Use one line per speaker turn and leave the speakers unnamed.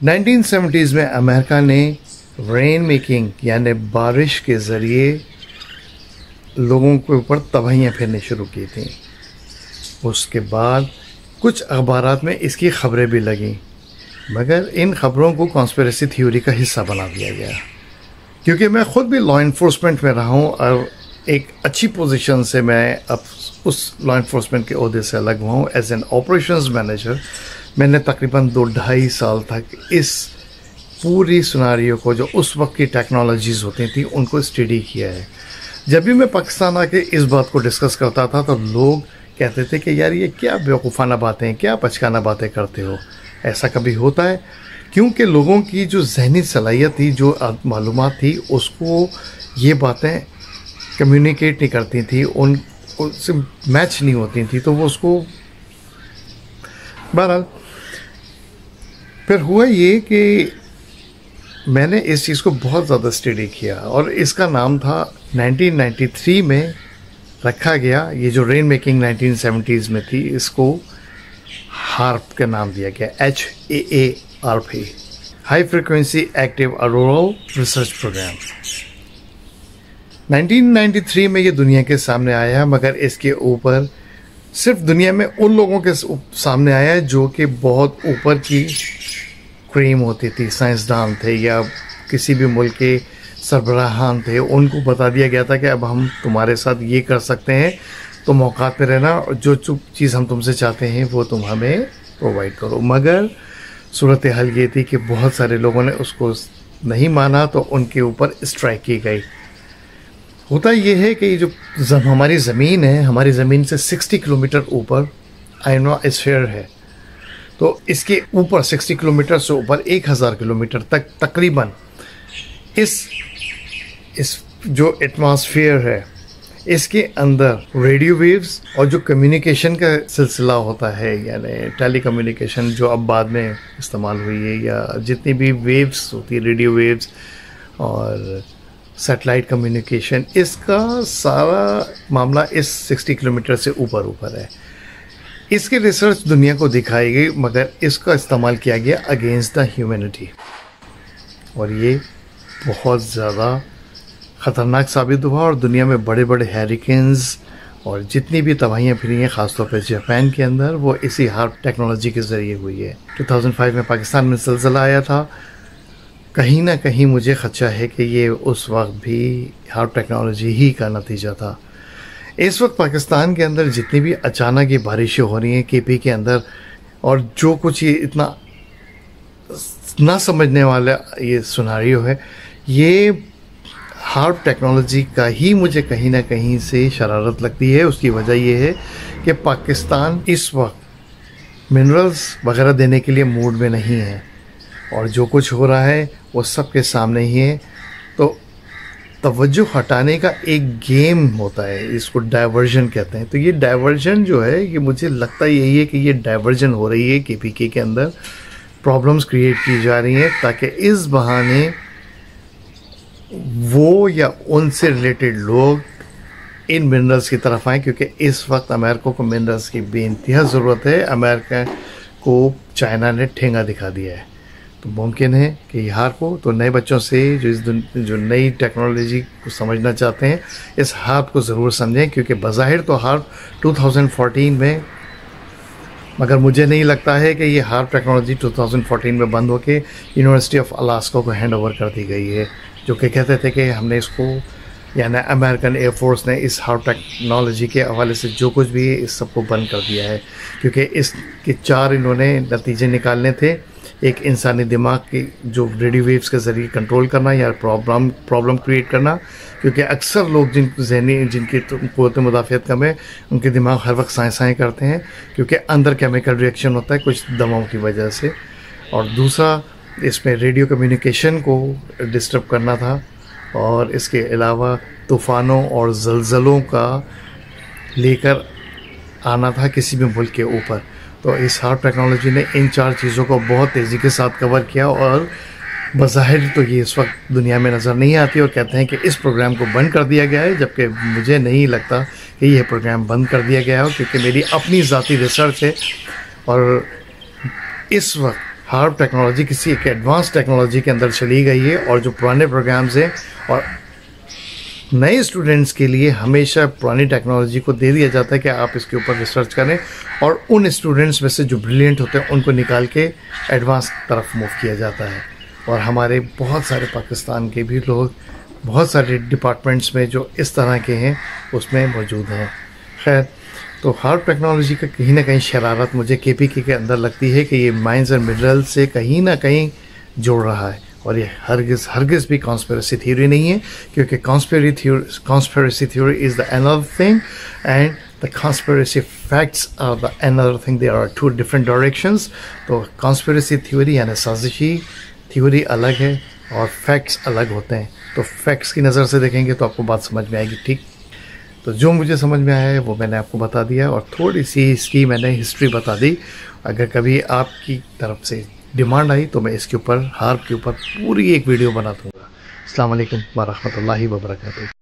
1970s में America ने rain making यानी बारिश के ज़रिए लोगों के ऊपर तबाहियाँ फेरनी शुरू की थी। उसके बाद कुछ अखबारात में इसकी ख़बरें भी लगीं, मगर इन ख़बरों को कॉन्स्पिरेसी थ्योरी का हिस्सा बना दिया गया। क्योंकि मैं ख़ुद भी लॉ इन्फोर्समेंट में रहा हूँ और एक अच्छी पोजीशन से मैं अब उस लॉ इन्फोर्समेंट के ओहदे से अलग हुआ हूँ। एज एन ऑपरेशंस मैनेजर मैंने तकरीबन 2-2.5 साल तक इस पूरी सिनारियो को, जो उस वक्त की टेक्नोलॉजीज़ होती थी, उनको स्टडी किया है। जब भी मैं पाकिस्तान आके इस बात को डिस्कस करता था तो लोग कहते थे कि यार ये क्या बेवकूफ़ाना बातें, क्या पचकाना बातें करते हो, ऐसा कभी होता है? क्योंकि लोगों की जो जहनी सलाहियत थी, जो मालूमात थी, उसको ये बातें कम्युनिकेट नहीं करती थी, उनसे मैच नहीं होती थी, तो वो उसको बहरहाल फिर हुआ ये कि मैंने इस चीज़ को बहुत ज़्यादा स्टडी किया और इसका नाम था 1993 में रखा गया। ये जो रेन मेकिंग 1970s में थी, इसको हार्प का नाम दिया गया, HAARP, high frequency active auroral research programme. 1993 में ये दुनिया के सामने आया, मगर इसके ऊपर सिर्फ दुनिया में उन लोगों के सामने आया जो कि बहुत ऊपर की क्रीम होती थी, साइंसदान थे या किसी भी मुल्क के सरबराहान थे, उनको बता दिया गया था कि अब हम तुम्हारे साथ ये कर सकते हैं, तो मौका पे रहना और जो चीज़ हम तुमसे चाहते हैं वो तुम हमें प्रोवाइड करो। मगर सूरत हाल ये थी कि बहुत सारे लोगों ने उसको नहीं माना, तो उनके ऊपर स्ट्राइक की गई। होता ये है कि जो हमारी ज़मीन है, हमारी ज़मीन से 60 किलोमीटर ऊपर आयनोस्फीयर है, तो इसके ऊपर 60 किलोमीटर से ऊपर 1000 किलोमीटर तक तकरीबन इस जो एटमॉस्फेयर है, इसके अंदर रेडियो वेव्स और जो कम्युनिकेशन का सिलसिला होता है, यानी टेली कम्युनिकेशन जो अब बाद में इस्तेमाल हुई है, या जितनी भी वेव्स होती है, रेडियो वेव्स और सैटेलाइट कम्युनिकेशन, इसका सारा मामला इस 60 किलोमीटर से ऊपर है। इसकी रिसर्च दुनिया को दिखाई गई, मगर इसका इस्तेमाल किया गया अगेंस्ट द ह्यूमैनिटी, और ये बहुत ज़्यादा ख़तरनाक साबित हुआ। और दुनिया में बड़े बड़े हैरिकेन्स और जितनी भी तबाहियाँ फिरी हैं, ख़ासतौर पर जापान के अंदर, वो इसी हार्प टेक्नोलॉजी के ज़रिए हुई है। 2005 में पाकिस्तान में ज़लज़ला आया था। कहीं ना कहीं मुझे ख़दशा है कि ये उस वक्त भी हार्प टेक्नोलॉजी ही का नतीजा था। इस वक्त पाकिस्तान के अंदर जितनी भी अचानक ये बारिशें हो रही हैं KP के अंदर, और जो कुछ ये इतना ना समझने वाला ये सिनेरियो है, ये हार्प टेक्नोलॉजी का ही मुझे कहीं ना कहीं से शरारत लगती है। उसकी वजह ये है कि पाकिस्तान इस वक्त मिनरल्स वगैरह देने के लिए मूड में नहीं है, और जो कुछ हो रहा है वो सबके सामने ही है। तो तवज्जो हटाने का एक गेम होता है, इसको डाइवर्जन कहते हैं। तो ये डाइवर्जन जो है, ये मुझे लगता यही है कि ये डाइवर्जन हो रही है, KPK के अंदर प्रॉब्लम्स क्रिएट की जा रही हैं, ताकि इस बहाने वो या उनसे रिलेटेड लोग इन मिनरल्स की तरफ आएँ। क्योंकि इस वक्त अमेरिका को मिनरल्स की बेइंतहा ज़रूरत है। अमेरिका को चाइना ने ठेंगा दिखा दिया है, तो मुमकिन है कि हार्प को, तो नए बच्चों से जो नई टेक्नोलॉजी को समझना चाहते हैं, इस हार्प को ज़रूर समझें। क्योंकि बज़ाहिर तो हार्प 2014 में, मगर मुझे नहीं लगता है कि ये हार्प टेक्नोलॉजी 2014 में बंद होकर यूनिवर्सिटी ऑफ अलास्का को हैंड ओवर कर दी गई है, जो कि कहते थे कि हमने इसको, यानी अमेरिकन एयरफोर्स ने इस हार्प टेक्नोलॉजी के हवाले से जो कुछ भी है, इस सबको बंद कर दिया है। क्योंकि इसके 4 इन्होंने नतीजे निकालने थे। एक, इंसानी दिमाग की जो रेडियो वेव्स के ज़रिए कंट्रोल करना या प्रॉब्लम क्रिएट करना। क्योंकि अक्सर लोग जिनकी क़ुव्वत मुदाफ़ियत कम है, उनके दिमाग हर वक्त साएँ करते हैं, क्योंकि अंदर केमिकल रिएक्शन होता है कुछ दवाओं की वजह से। और दूसरा, इसमें रेडियो कम्युनिकेशन को डिस्टर्ब करना था, और इसके अलावा तूफ़ानों और ज़लज़लों का लेकर आना था किसी भी मुल्क के ऊपर। तो इस हार्प टेक्नोलॉजी ने इन 4 चीज़ों को बहुत तेज़ी के साथ कवर किया, और बज़ाहिर तो ये इस वक्त दुनिया में नज़र नहीं आती, और कहते हैं कि इस प्रोग्राम को बंद कर दिया गया है, जबकि मुझे नहीं लगता कि यह प्रोग्राम बंद कर दिया गया हो। क्योंकि मेरी अपनी ज़ाती रिसर्च है, और इस वक्त हार्प टेक्नोलॉजी किसी एक एडवांस टेक्नोलॉजी के अंदर चली गई है, और जो पुराने प्रोग्राम्स हैं और नए स्टूडेंट्स के लिए हमेशा पुरानी टेक्नोलॉजी को दे दिया जाता है कि आप इसके ऊपर रिसर्च करें, और उन स्टूडेंट्स में से जो ब्रिलियंट होते हैं उनको निकाल के एडवांस तरफ मूव किया जाता है। और हमारे बहुत सारे पाकिस्तान के भी लोग बहुत सारे डिपार्टमेंट्स में जो इस तरह के हैं उसमें मौजूद हैं। खैर, तो हार्प टेक्नोलॉजी का कहीं ना कहीं शरारत मुझे केपीके के अंदर लगती है कि ये माइंस एंड मिनरल से कहीं ना कहीं जोड़ रहा है, और ये हरगिज़ भी कॉन्स्पिरेसी थ्योरी नहीं है, क्योंकि conspiracy theory is the another thing and the conspiracy facts are the another thing. There are two different directions. तो कॉन्स्पिरेसी थ्योरी यानी साजिशी थ्योरी अलग है और फैक्ट्स अलग होते हैं। तो फैक्ट्स की नज़र से देखेंगे तो आपको बात समझ में आएगी, ठीक। तो जो मुझे समझ में आया है वो मैंने आपको बता दिया, और थोड़ी सी इसकी मैंने हिस्ट्री बता दी। अगर कभी आपकी तरफ से डिमांड आई तो मैं इसके ऊपर, हार्प के ऊपर पूरी एक वीडियो बना दूँगा। अस्सलाम वालेकुम व रहमतुल्लाहि व बरकातहू।